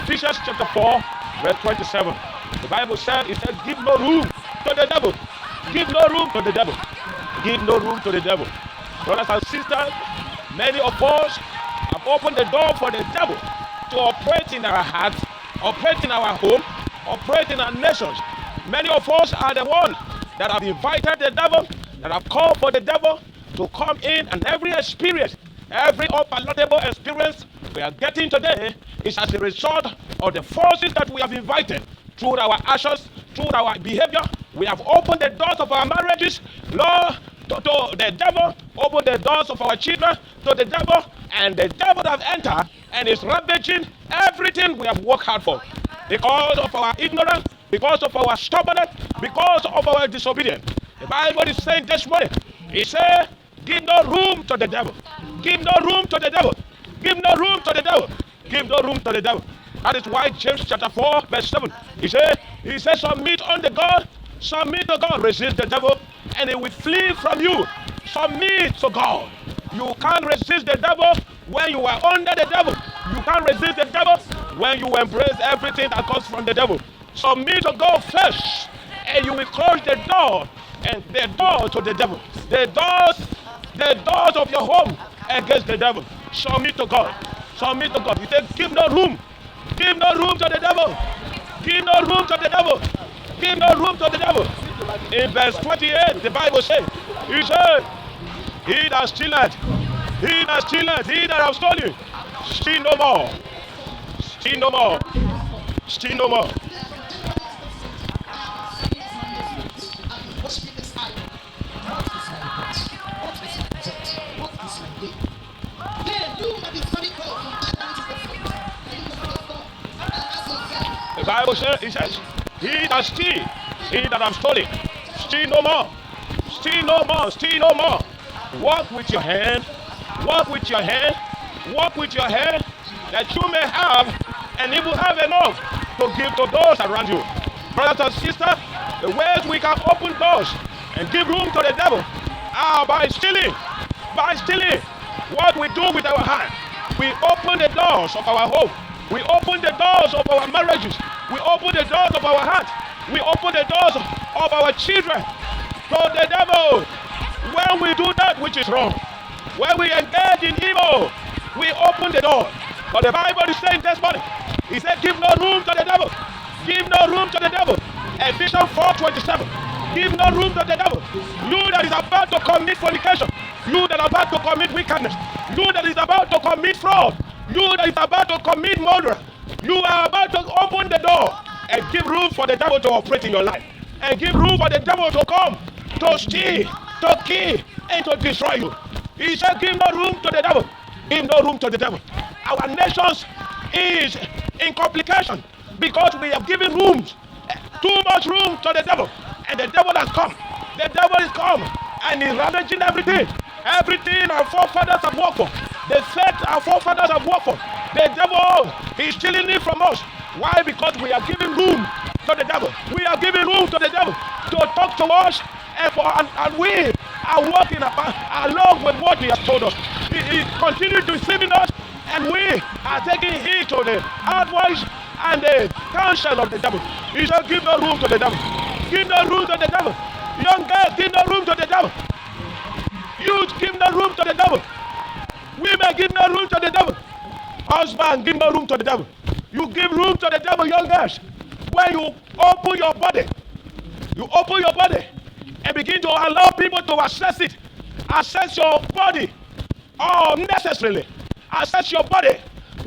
Ephesians chapter 4, verse 27. The Bible said, it said, give no room to the devil. Give no room to the devil. Give no room to the devil. Brothers and sisters, many of us have opened the door for the devil to operate in our hearts, operate in our home, operate in our nations. Many of us are the ones that have invited the devil, that have called for the devil to come in, and every experience, every unpalatable experience we are getting today is as a result of the forces that we have invited through our actions, through our behavior. We have opened the doors of our marriages, Lord, to the devil, opened the doors of our children to the devil, and the devil have entered and is ravaging everything we have worked hard for. Because of our ignorance, because of our stubbornness, because of our disobedience. The Bible is saying this morning, it says, give no room to the devil. Give no room to the devil. Give no room to the devil. Give no room to the devil. That is why James chapter 4, verse 7, he says, submit unto God, submit to God, resist the devil, and he will flee from you. Submit to God. You can't resist the devil when you are under the devil. You can't resist the devil when you embrace everything that comes from the devil. Submit to God first, and you will close the door, and the door to the devil. The doors of your home against the devil. Submit to God. Submit to God. He said, give no room. Give no room to the devil. Give no room to the devil. Give no room to the devil. In verse 28, the Bible says, he said, he that stealeth, he that have stolen, steal no more. Steal no more. Steal no more. The Bible says, it says, he that steal, he that have stolen, steal no more. Steal no more. Steal no more. Walk with your hand. Walk with your hand. Walk with your hand, that you may have, and you will have enough to give to those around you. Brothers and sisters, the ways we can open doors and give room to the devil are by stealing. By stealing. What we do with our hand, we open the doors of our home. We open the doors of our marriages. We open the doors of our heart. We open the doors of our children to the devil. When we do that which is wrong, when we engage in evil, we open the door. But the Bible is saying this morning, he said, give no room to the devil. Give no room to the devil. Ephesians 4:27. Give no room to the devil. You that is about to commit fornication, you that is about to commit wickedness, you that is about to commit fraud, you that is about to commit murder, you are about to open the door and give room for the devil to operate in your life, and give room for the devil to come to steal, to kill, and to destroy you. He said, give no room to the devil. Give no room to the devil. Our nation is in complication because we have given rooms, too much room to the devil, and the devil has come. The devil is come and he's ravaging everything. Everything our forefathers have worked for, the faith our forefathers have worked for, the devil is stealing it from us. Why? Because we are giving room to the devil. We are giving room to the devil to talk to us, and we are walking along with what he has told us. He continues deceiving us, and we are taking heed to the advice and the counsel of the devil. He said, give no room to the devil. Give no room to the devil. Young girls, give no room to the devil. Youth, give no room to the devil. Women, give no room to the devil. Husband, give no room to the devil. You give room to the devil, young girls. When you open your body and begin to allow people to access it. Access your body unnecessarily. Access your body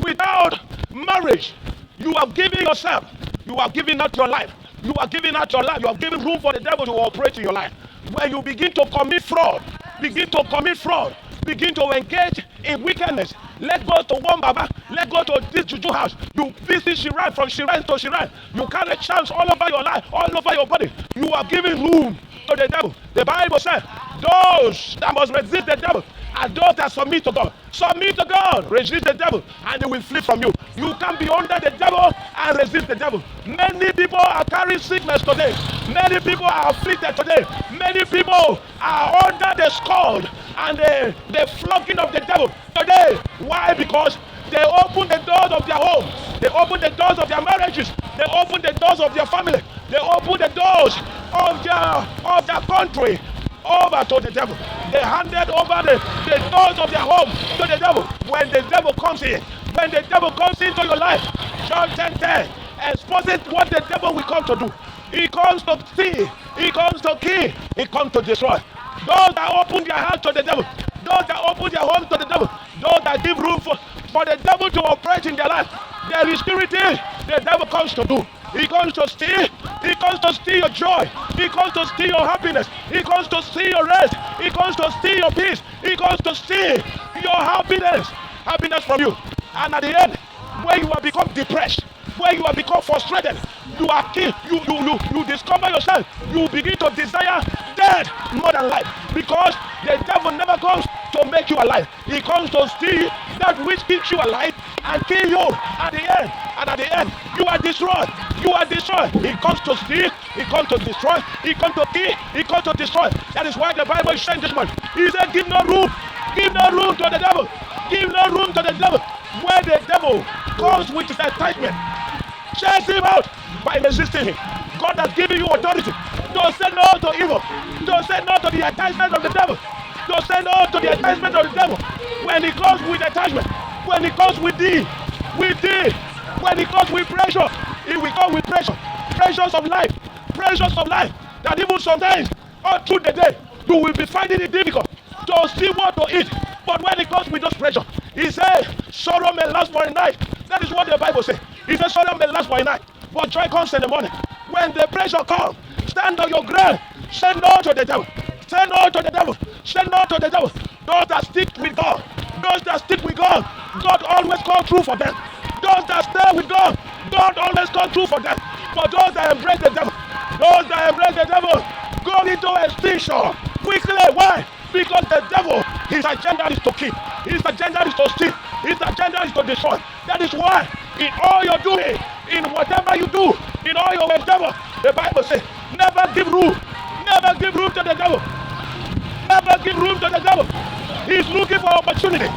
without marriage. You are giving yourself. You are giving out your life. You are giving out your life. You are giving room for the devil to operate in your life. When you begin to commit fraud, begin to engage in wickedness. Let's go to one Baba. Let's go to this Juju house. You visit Shiran from Shiran to Shiran. You carry chance all over your life, all over your body. You are giving room to the devil. The Bible says, those that must resist the devil are those that submit to God. Submit to God, resist the devil, and they will flee from you. You can be under the devil and resist the devil. Many people are carrying sickness today. Many people are afflicted today. Many people are under the scourge and the flogging of the devil today. Why? Because they open the doors of their home. They open the doors of their marriages. They open the doors of their family. They open the doors of their country over to the devil. They handed over the doors of their home to the devil. When the devil comes in, when the devil comes into your life, John 10:10 exposes what the devil will come to do. He comes to steal, he comes to kill, he comes to destroy. Those that open their heart to the devil, those that open their home to the devil, those that give room for the devil to operate in their life, there is security the devil comes to do. He comes to steal. He comes to steal your joy. He comes to steal your happiness. He comes to steal your rest. He comes to steal your peace. He comes to steal your happiness from you. And at the end, where you have become depressed, where you have become frustrated, you are killed. You discover yourself. You begin to desire death more than life, because the devil never comes to make you alive. He comes to steal that which keeps you alive and kill you at the end. And at the end, you are destroyed. You are destroyed. He comes to steal. He comes to destroy. He comes to kill. He comes to destroy. That is why the Bible is saying this much. He said, give no room. Give no room to the devil. Give no room to the devil. Where the devil comes with his enticement, chase him out by resisting him. God has given you authority. Don't say no to evil. Don't say no to the enticement of the devil. Don't say no to the enticement of the devil. When he comes with enticement, when he comes with thee, when he comes with pressure, he will come with pressure. Pressures of life. Pressures of life. That even sometimes, all through the day, you will be finding it difficult to see what to eat. But when it comes with those pressure, he said, sorrow may last for a night. That is what the Bible says. He said, sorrow may last for a night, but joy comes in the morning. When the pressure comes, stand on your ground. Say no to the devil. Say no to the devil. Say no to the devil. Those that stick with God, those that stick with God, God always comes through for them. Those that stay with God, God always comes through for them. But those that embrace the devil, go into extinction quickly. Why? Because the devil, his agenda is to kill. His agenda is to steal. His agenda is to destroy. That is why in all you're doing, in whatever you do, in all your endeavor, the Bible says, never give room. Never give room to the devil. Never give room to the devil. He's looking for opportunity.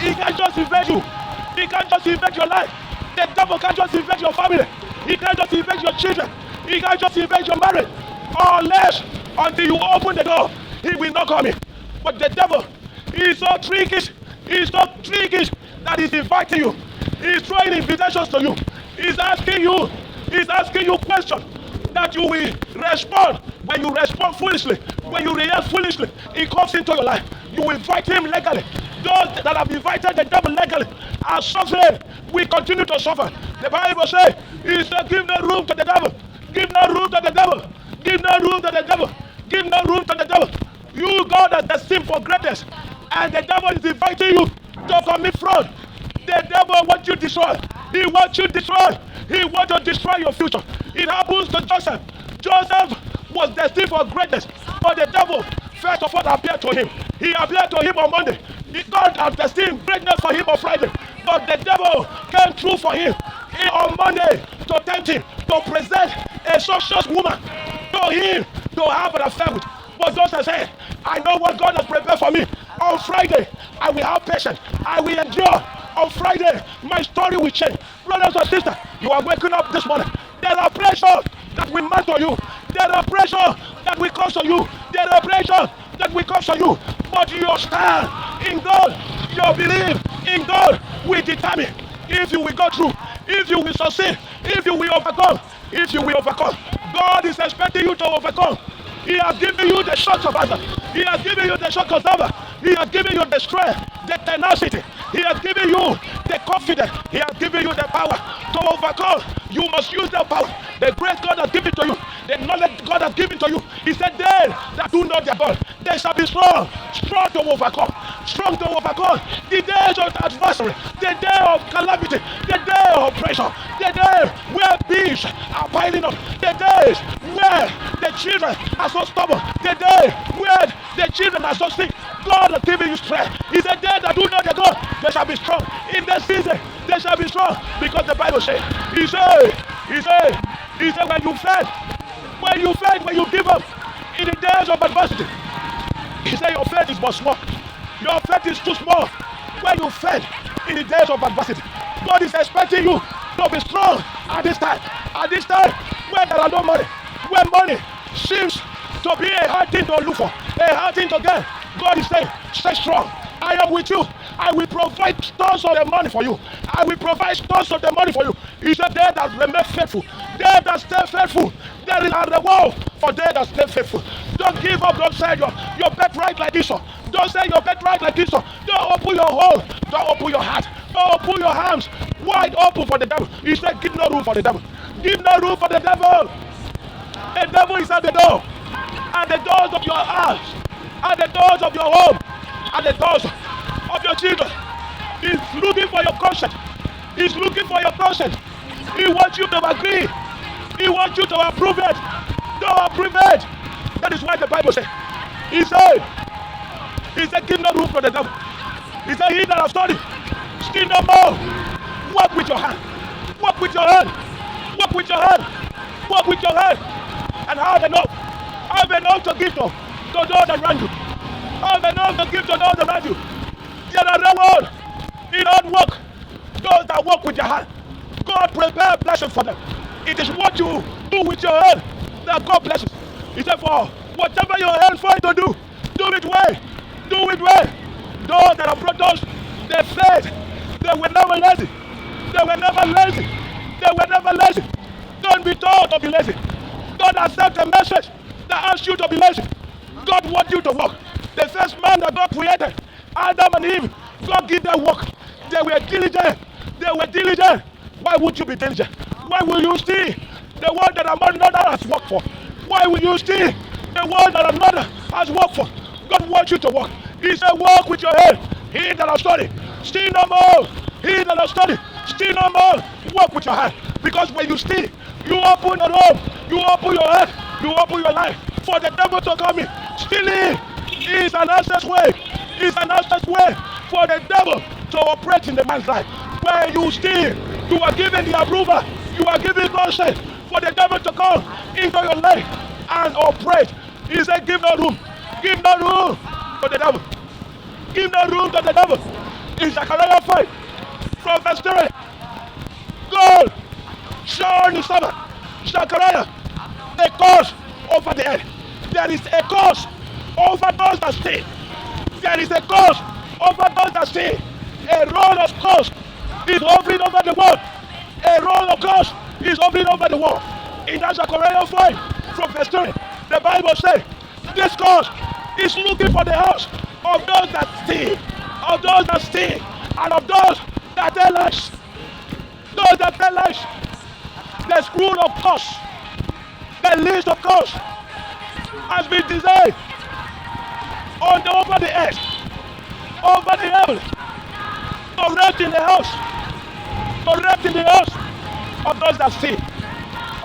He can't just invade you. He can't just invade your life. The devil can't just invade your family. He can't just invade your children. He can't just invade your marriage. Unless, until you open the door, he will not come in. But the devil, he's so tricky. He's so tricky that he's inviting you. He's throwing invitations to you. He's asking you questions that you will respond. When you respond foolishly, when you react foolishly, he comes into your life. You invite him legally. Those that have invited the devil legally are suffering. We continue to suffer. The Bible says, he said, give no room to the devil. Give no room to the devil. Give no room to the devil. Give no room to the devil. You, God, has destined for greatness, and the devil is inviting you to commit fraud. The devil wants you destroyed. He wants you destroyed. He wants to destroy your future. It happens to Joseph. Joseph was destined for greatness, but the devil first of all appeared to him. He appeared to him on Monday. God had destined greatness for him on Friday, but the devil came through for him on Monday to tempt him to present a suspicious woman to him to have an affair with. But Joseph said, I know what God has prepared for me. On Friday, I will have patience. I will endure. On Friday, my story will change. Brothers and sisters, you are waking up this morning. There are pressures that will matter to you. There are pressures that will come to you. There are pressures that will come to you. But your stand in God, your belief in God will determine if you will go through, if you will succeed, if you will overcome, if you will overcome. God is expecting you to overcome. He has given you the shot of answer. He has given you the shot of answer. He has given you the strength, the tenacity. He has given you the confidence. He has given you the power to overcome. You must use that power. The grace God has given to you, the knowledge God has given to you. He said, they that do not their God, they shall be strong, strong to overcome, strong to overcome the days of adversity, the day of calamity, the day of pressure, the day where beasts are piling up, the days where the children are so stubborn, the day where the children are so sick. God has given you strength. He said, they that do not their God, they shall be strong. In this season, they shall be strong, because the Bible says, he said, when you give up in the days of adversity, he said, your faith is but small. Your faith is too small. When you fail in the days of adversity, God is expecting you to be strong at this time. At this time, when there are no money, when money seems to be a hard thing to look for, a hard thing to get, God is saying, stay strong. I am with you. I will provide tons of the money for you. I will provide tons of the money for you. He said, they that remain faithful, they that stay faithful, there is a reward for they that stay faithful. Don't give up. Don't say your birthright like this one. Don't say your birthright like this one. Don't open your home. Don't open your heart. Don't open your hands wide open for the devil. He said, give no room for the devil. Give no room for the devil. The devil is at the door. At the doors of your house. At the doors of your home. At the doors of your children. He's looking for your conscience. He's looking for your conscience. He wants you to agree. He wants you to approve it. Don't approve it. That is why the Bible says, He said, give no room for the devil. He said, he that has studied, still no more. Work with your hand. Work with your hand. Work with your hand. Work with your hand. And have enough. Have enough to give to those around you. Have enough to give to those around you. There are reward in hard work. Those that work with your hand, God prepare a blessing for them. It is what you do with your hand that God blesses. He said, for whatever your hand finds to do it well. Do it well. Those that have brought us, they faith. They were never lazy. They were never lazy. They were never lazy. Don't be told to be lazy. Don't accept a message that asks you to be lazy. God wants you to work. The first man that God created, Adam and Eve, God gave them work. They were diligent. They were diligent. Why would you be diligent? Why will you steal the one that another has worked for? Why will you steal the one that another has worked for? God wants you to work. He said, work with your head. He that has studied, steal no more. He that has studied, steal no more. Work with your hand. Because when you steal, you open the room. You open your head. You open your life for the devil to come in. Stealing is an access way. It's an access way for the devil to operate in the man's life. When you steal, you are given the approval. You are given consent for the devil to come into your life and operate. He said, give no room. Give no room to the devil. Give no room to the devil. In Zechariah 5, from verse 3, God showed his servant Zechariah a curse over the earth. There is a curse over those that steal. There is a curse over those that steal. A roll of curse is hovering over the world. A roll of curse is hovering over the world. In that Zechariah 5, from verse 3, the Bible says, this curse is looking for the house of those that steal, of those that steal, and of those that tell lies. Those that tell lies. The scroll of curse, the list of curse has been designed over the earth, over the heaven, to rest in the house, to rest in the house of those that steal,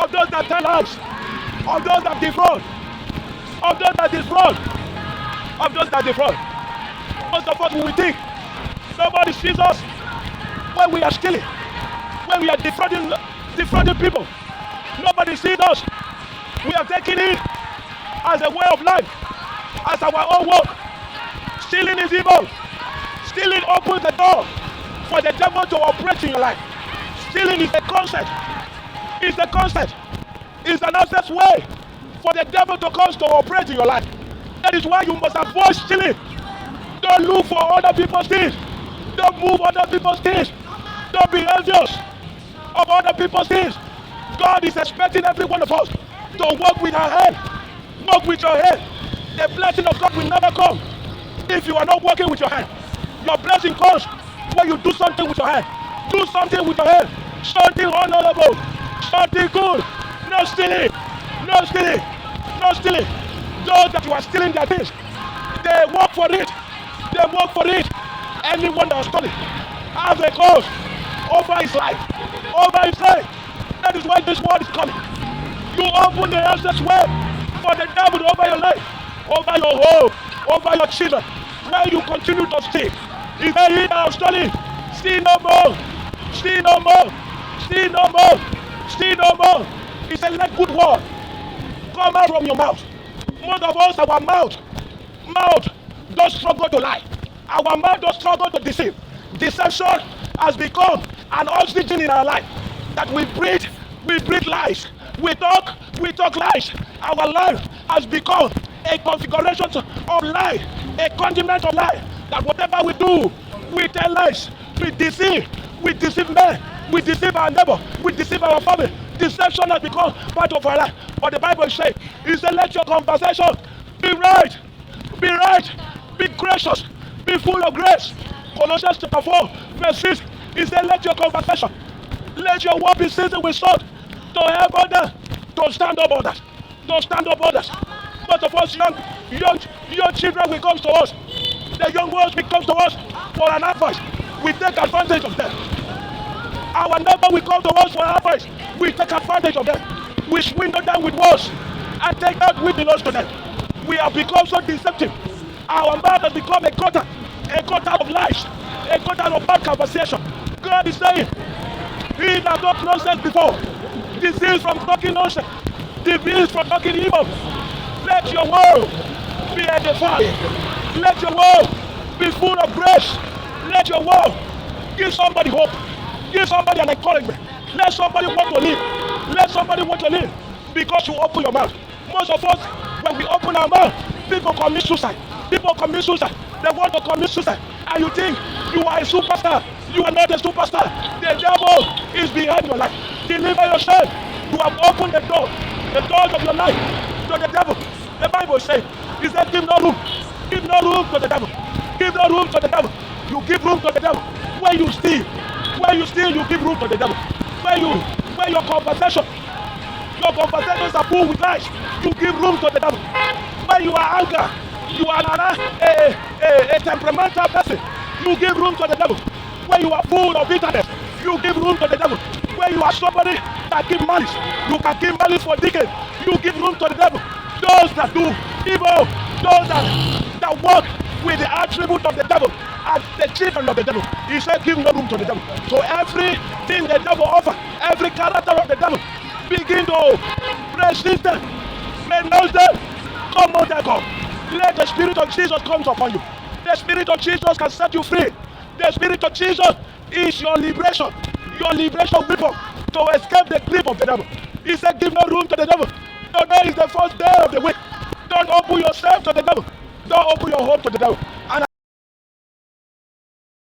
of those that tell lies, of those that defraud, of those that defraud, of those that defraud. Most of us, we think nobody sees us when we are stealing, when we are defrauding people. Nobody sees us. We are taking it as a way of life, as our own work. Stealing is evil. Stealing opens the door for the devil to operate in your life. Stealing is a concept. It's a concept. It's an access way for the devil to come to operate in your life. That is why you must avoid stealing. Don't look for other people's things. Don't move other people's things. Don't be envious of other people's things. God is expecting every one of us to work with our head. Work with your head. The blessing of God will never come if you are not working with your hand. Your blessing comes when you do something with your hand. Do something with your hand. Something honorable. Something good. No stealing. No stealing. No stealing. Those that you are stealing their things, they work for it. They work for it. Anyone that is stealing has a cause over his life. Over his life. That is why this word is coming. You open the access way for the devil over your life, over your home, over your children. Where you continue to steal. He said, he that has stolen, steal no more. Steal no more. Steal no more. Steal no more. He said, let good word come out from your mouth. Most of us, our mouth does struggle to lie. Our mouth does struggle to deceive. Deception has become an oxygen in our life. that we breathe lies. We talk lies. Our life has become a configuration of lie, a condiment of lie. That whatever we do, we tell lies, we deceive men, we deceive our neighbor, we deceive our family. Deception has become part of our life. But the Bible says, it says, let your conversation be right, be gracious, be full of grace. Colossians chapter 4, verse 6, it says, let your conversation, let your word be seasoned with salt to help others, to stand up others, to stand up others. Most of us young children will come to us. The young ones will come to us for an advice. We take advantage of them. Our neighbor will come to us for an advice. We take advantage of them. We swindle them with words and take that which belongs to them. We have become so deceptive. Our mouth has become a gutter of lies, a gutter of bad conversation. God is saying, he that talked nonsense before, disease from talking nonsense, disease from talking evil. Let your word be edified. Let your word be full of grace. Let your word give somebody hope. Give somebody an encouragement. Let somebody want to live. Let somebody want to live because you open your mouth. Most of us, when we open our mouth, people commit suicide. People commit suicide. They want to commit suicide. And you think you are a superstar. You are not a superstar. The devil is behind your life. Deliver yourself. You have opened the doors of your life to the devil. The Bible says, he said, give no room. Give no room to the devil. Give no room to the devil. You give room to the devil. When you steal, you give room to the devil. When your conversations are full with lies, you give room to the devil. When you are angry, you are a temperamental person, you give room to the devil. When you are full of bitterness, you give room to the devil. When you are somebody that give malice, you can give malice for decades, you give room to the devil. Those that do evil, those that work with the attribute of the devil are the children of the devil. He said, give no room to the devil. So everything the devil offers, every character of the devil, begin to resist them, renounce them, come on, God. Let the Spirit of Jesus come upon you. The Spirit of Jesus can set you free. The Spirit of Jesus is your liberation weapon to escape the grip of the devil. He said, give no room to the devil. Today is the first day of the week. Don't open yourself to the devil. Don't open your home to the devil.